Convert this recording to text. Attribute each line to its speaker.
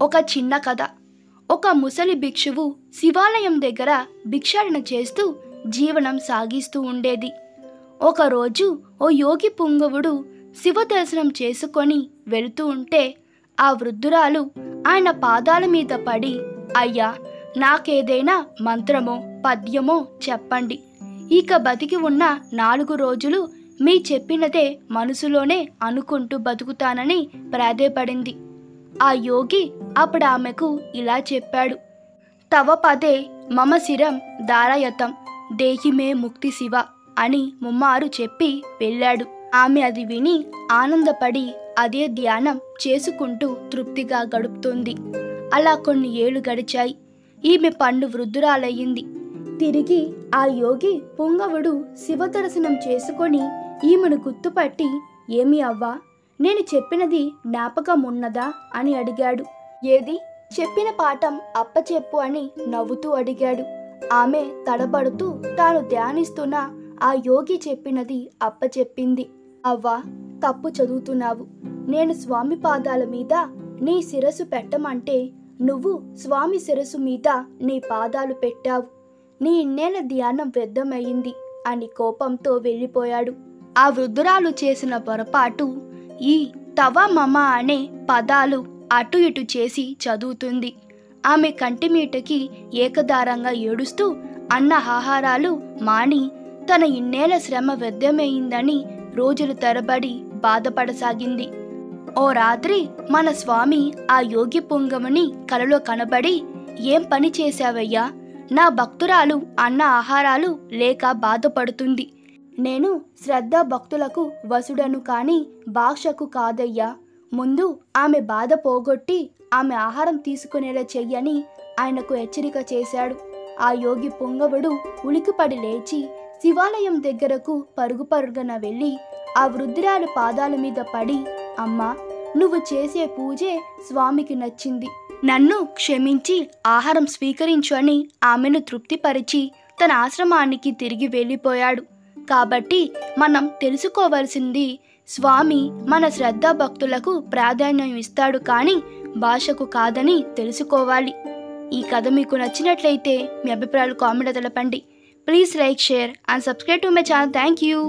Speaker 1: ఒక చిన్న కథ. ఒక ముసలి భిక్షువు శివాలయం దగ్గర భిక్షాటన చేస్తూ జీవనం సాగిస్తూ ఉండేది. ఒకరోజు ఓ యోగి పుంగవుడు శివ దర్శనం చేసుకొని వెళుతూ ఉంటే ఆ వృద్ధురాలు ఆయన పాదాల మీద పడి, అయ్యా, నాకేదైనా మంత్రమో పద్యమో చెప్పండి. ఇక బతికి ఉన్న 4 రోజులు మీ చెప్పినదే మనసులోనే అనుకుంటూ బతుకుతానని ప్రాధేయపడింది. ఆ యోగి అప్పుడు ఆమెకు ఇలా చెప్పాడు, తవ పదే మమ శిరం దారయతం దేహిమే ముక్తి శివ అని ముమ్మారు చెప్పి వెళ్ళాడు. ఆమె అది విని ఆనందపడి అదే ధ్యానం చేసుకుంటూ తృప్తిగా గడుపుతుంది. అలా కొన్ని ఏళ్లు గడిచాయి. ఈమె పండు వృద్ధురాలయ్యింది. తిరిగి ఆ యోగి పుంగవుడు శివ దర్శనం చేసుకొని ఈమెను గుర్తుపట్టి, ఏమి అవ్వా, నేను చెప్పినది జ్ఞాపకం ఉన్నదా అని అడిగాడు. ఏది, చెప్పిన పాఠం అప్పచెప్పు అని నవ్వుతూ అడిగాడు. ఆమె తడబడుతూ తాను ధ్యానిస్తున్న ఆ యోగి చెప్పినది అప్పచెప్పింది. అవ్వా, తప్పు చదువుతున్నావు. నేను స్వామి పాదాల మీద నీ శిరస్సు పెట్టమంటే నువ్వు స్వామి శిరస్సు మీద నీ పాదాలు పెట్టావు. నీ ఇన్నేళ్ల ధ్యానం వ్యర్థమయ్యింది అని కోపంతో వెళ్ళిపోయాడు. ఆ వృద్ధురాలు చేసిన పొరపాటు ఈ తవ మమ అనే పదాలు అటు ఇటు చేసి చదువుతుంది. ఆమె కంటిమీటకి ఏకదారంగా ఏడుస్తూ అన్న ఆహారాలు మాని తన ఇన్నేళ్ల శ్రమ వ్యర్థమైందని రోజులు తరబడి బాధపడసాగింది. ఓ రాత్రి మన స్వామి ఆ యోగి పుంగవుని కలలో కనబడి, ఏం పని చేశావయ్యా, నా భక్తురాలు అన్న ఆహారాలు లేక బాధపడుతుంది. నేను శ్రద్ధ భక్తులకు వసుడను కాని భాషకు కాదయ్యా. ముందు ఆమె బాధ పోగొట్టి ఆమె ఆహారం తీసుకునేలా చెయ్యని ఆయనకు హెచ్చరిక చేశాడు. ఆ యోగి పుంగవుడు ఉలికిపడి లేచి శివాలయం దగ్గరకు పరుగున వెళ్ళి ఆ వృద్ధురాలు పాదాల మీద పడి, అమ్మా, నువ్వు చేసే పూజే స్వామికి నచ్చింది. నన్ను క్షమించి ఆహారం స్వీకరించు అని ఆమెను తృప్తిపరిచి తన ఆశ్రమానికి తిరిగి వెళ్ళిపోయాడు. కాబట్టి మనం తెలుసుకోవాల్సింది, స్వామి మన శ్రద్ధా భక్తులకు ప్రాధాన్యం ఇస్తాడు కానీ భాషకు కాదని తెలుసుకోవాలి. ఈ కథ మీకు నచ్చినట్లయితే మీ అభిప్రాయాలు కామెంట్లో తెలపండి. Please like, share and subscribe to my channel. Thank you.